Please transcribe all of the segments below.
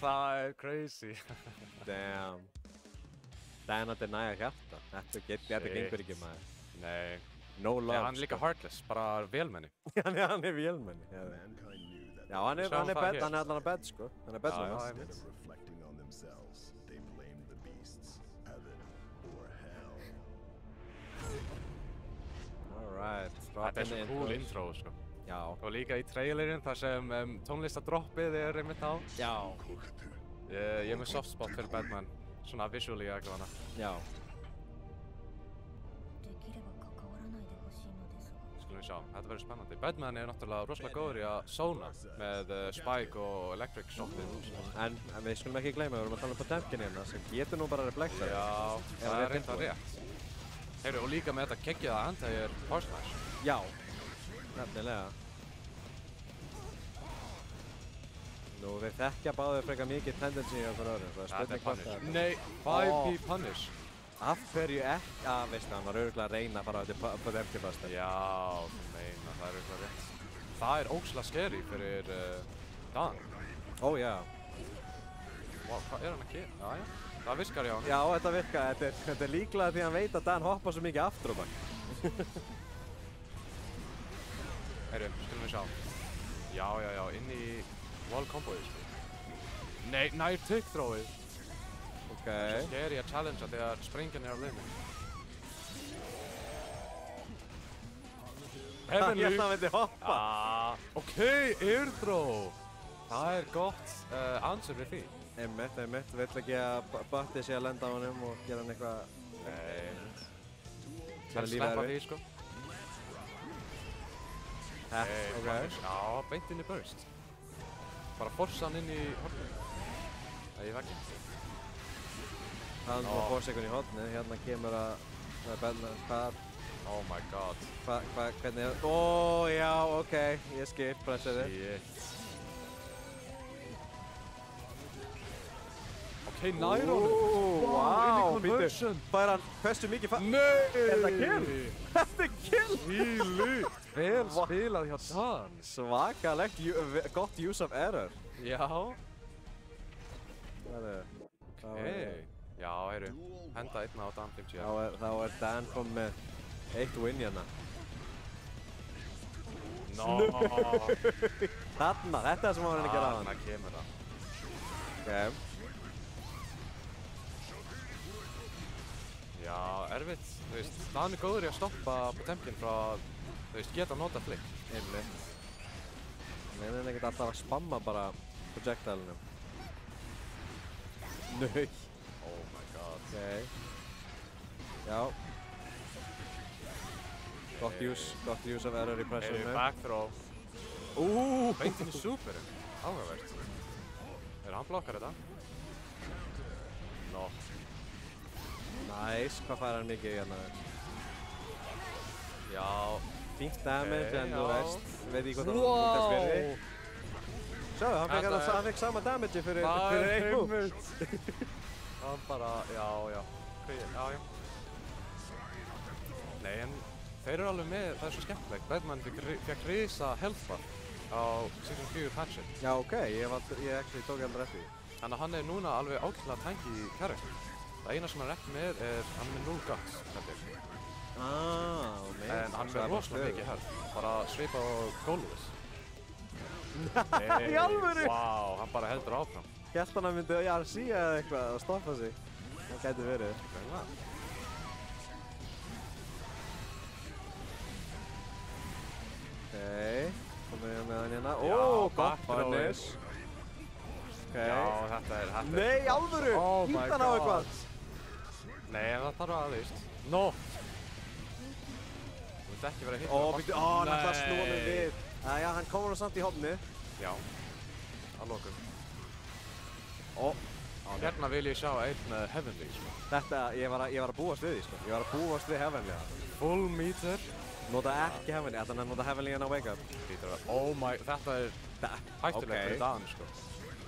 Það crazy. Damn. Dan að deny hjarta. Þetta gengur ekki maður. Nei. No love. Hann líka heartless, bara vélmenni. Hann vélmenni. Já, hann er allan að bed, sko. Hann er bed svona. Instead of reflecting on themselves, they blamed the beasts, heaven or hell. Alright. Þetta er svo cool intro, sko. Já. Og líka í trailerinn þar sem tónlistadroppið er einmitt á. Já. Ég er með soft spot fyrir Batman. Svona visually allavega. Já. Skulum við sjá, þetta verður spennandi. Batman er náttúrulega rosalega góður í að zóna með Spike og Electric Shockið. En við skulum ekki gleyma, við erum að tala um Potemkin hérna sem getur nú bara reflektað. Já, það er reynda rétt. Heyrðu, og líka með þetta geggjaða anti-air power smash. Já, nefnilega. Nú, við þekkja báðir frekar mikið tendency á hverju öðrum. Það er punish. Nei, 5p punish. Af hverju ekki? Veistu, hann var örugglega að reyna að fara til Potemkin fasta. Já, þú meina, það er örugglega rétt. Það er ógeðslega scary fyrir Dan. Ó, já. Vá, hvað er hann að gera? Já, það virkar hjá hann. Já, þetta virkar. Þetta er líklega því hann veit að Dan hoppar svo mikið aftur og bak. Heyrðu, skulum við sjá. Já, inn í wall comboið. Nei, nær tick-throwið. Ok. Svo scary að challengea þegar sprengjan er á liðinu. Ég held að hann myndi hoppa. Ok, air throw. Það er gott answer við því. Einmitt. Vill ekki að Batti sé að lenda á honum og gera hann eitthvað... Nei. Það sleppa því, sko. Ok. Já, beint inn í burst. Bara forsa hann inn í hornið. Það er vekkinn. Það er að forsa einhvern í hornið. Hérna kemur að... Það er Batman. Hvað? Oh my god. Hvernig er... Ó, já, ok. Ég skil, pressaði. Shit. Ok, nær honum. Wow, býttu. Fær hann hversu mikið Nei! Þetta er kill! Þetta er kill! Hvílíkt! Vel spilað hjá Dan. Svakalegt, gott use of error. Já. Ok. Já, heyru. Henda einna á Dan 50. Þá er Dan komið með 1 win hérna. Þarna, þetta er það sem hann var að gera á hann. Þarna kemur það. Ok. Já, erfitt. Þú veist, Dan er góður í að stoppa Potemkin frá að, þú veist, geta nota flick. Einmitt. Nei, hann er ekkert alltaf að spamma bara projectile-unum. Nei. Oh my god. Ok. Já. Gott use of error í pressure-unu. Back throw. Beint inn í superinn. Áhugavert. Hann blokkar þetta. Nó. Nice, hvað fær hann mikið hérna? Já. Fínt damage en þú veist, veit ekki hvað Wow. það fyrir. Sjáðu, hann fekk sama damage fyrir einn move. Hann bara, já. Nei, en þeir eru alveg með, það er svo skemmtilegt. Batman fekk risa health bar á Season 4 patchin. Já, ok, ég actually tók aldrei eftir því. Þannig að hann er núna alveg ákveðlega tanky í character. Það eina sem hann er ekki með hann er með 0 guts, held ég. En hann er rosalega mikið health. Bara svipa á Golus. Í alvöru? Vá, hann bara heldur áfram. Hélt hann að myndi RC eða eitthvað að stoppa sig. Það gæti verið. Ok, komum við með hann hérna. Gott punish. Já, þetta er... Nei, alvöru! Hýtt hann á eitthvað! Nei, en það þarf að aðeins. Nó! Þú vilt ekki vera að hitta Býttu, hann ætlaði að snúa mig við. Já, hann komur nú samt í hofni. Já, að lokum. Hérna vil ég sjá einn Heavenly, sko. Þetta, ég var að búast við því, sko. Ég var að búast við Heavenly. Full meter. Nota ekki Heavenly, ætla hann að nota Heavenly hérna á Wake Up. Oh my, þetta er hættulega fyrir Dan, sko.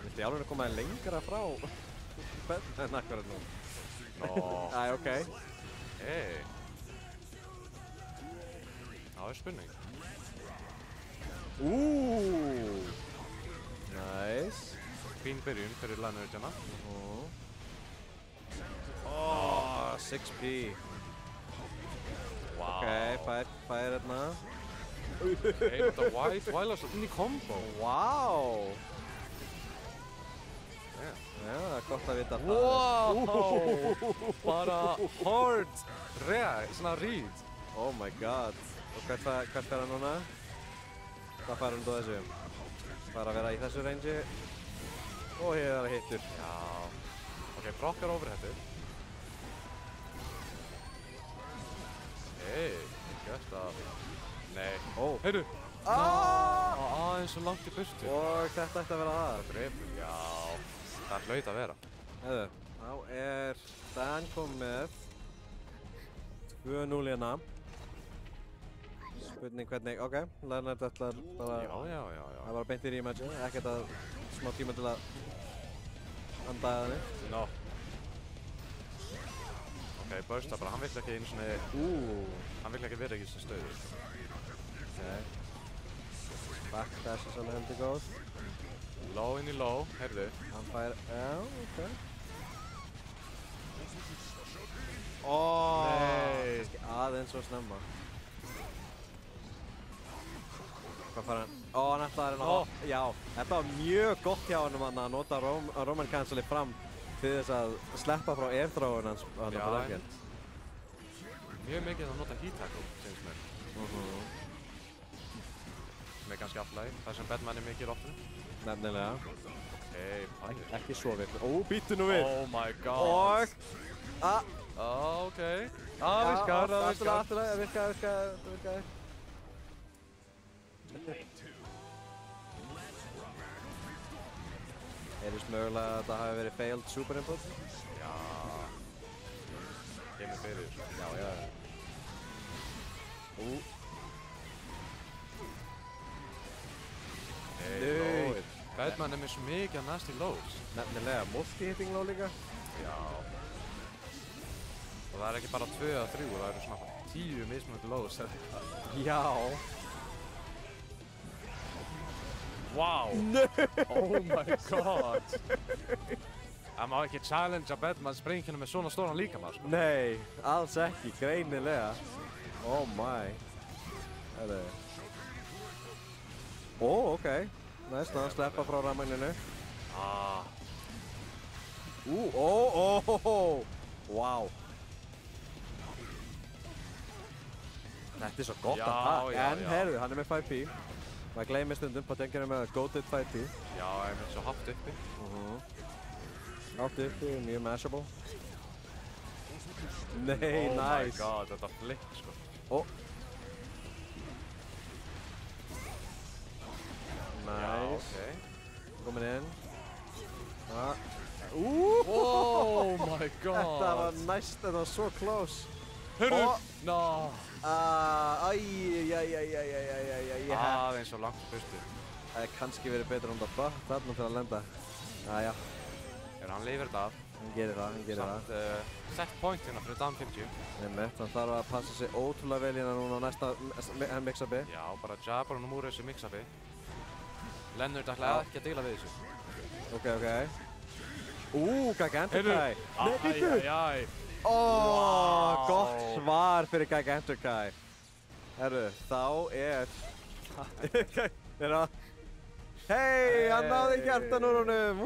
Viltu ég alveg að koma lengra frá en akkurat nú? Nó. Ok. Það er spurning. Nice. fín byrjun fyrir Leonardjana. 6p. Wow. Ok, fær hérna. Okay, þetta Wild svo inn í combo. Wow. Yeah. Já, það er gott að vita það. Wow! Bara hard svona read. Oh my god. Og hvert fer hann núna? Hvað fær hann út á þessu? Fær að vera í þessu range. Og hér er það hittur. Já. Ok, Brock er overheadur. Hey, gert að... Nei. Heyrðu! Aðeins svo langt í burtu. Og þetta ætti að vera það. Það drefur, já. Það hlaut að vera. Heyrðu, þá er Dan komið með 2-0 hérna. Spurning hvernig, ok, Leonard ætlar bara... Já. Það var beint í rematchu, ekkert að smá tíma til að anda að henni. No. Ok, bursta bara, hann vill ekki einu svona... Hann vill ekki vera í þessu stöðu. Ok. Backdash er svolítið heldur góð. Low inn í low, heyrðu. Hann fær, já, ok. Nei. Aðeins svo snemma. Hvað fær hann? Hann ætlaði hérna. Já, þetta var mjög gott hjá hann að nota Roman Canceli fram til þess að sleppa frá air-thrown hans á Darkend. Mjög mikið að nota heat tackle, finnst mér. Sem er kannski aflæg, þar sem Batman er mikið í loftinu. Nefnilega. Ok, ekki svo við. Býttu nú við. Oh my god. Ok. Virkar. Það virkaði. Eirist mögulega að þetta hafi verið failed super input? Já. Kemur fyrir. Já. Hey, Batman er með svo mikið að nasty lows. Nefnilega, multi-hitting low líka. Já. Og það er ekki bara 2 eða 3, það eru svona 10 mismunandi lows. Já. Wow! Oh my god! Það má ekki challengea Batman springinu með svona stóran líkamann, sko. Nei, alls ekki, greinilega. Oh my. Ok. Næst að sleppa frá rafmagninu. Wow. Þetta er svo gott að taka. En heyrðu, hann er með 5p. Maður gleymir stundum, Potenkin er með goated 5p. Já, ég er með svo hátt uppi. Hátt uppi, mjög mashable. Nei, nice. Oh my god, þetta flick, sko. Nice. Komin inn. Oh my god. Þetta var næst, þetta var svo close. Hörru! No. Aðeins svo langt í burtu. Það hefði kannski verið betur um þetta þarna til að lenda. Jæja. Hann lifir þetta af. Hann gerir það. Samt set point hérna fyrir down 50. Einmitt, hann þarf að passa sig ótrúlega vel hérna núna á næsta mix-upi. Já, bara jabbar hann úr þessu mix-upi. Leonard ætlaði ekki að deila við þessu. Ok. Gigantokai. Nei, býttu! Wow. Gott svar fyrir Gigantokai. Herru, þá er... Hei, hann náði hjartan úr honum!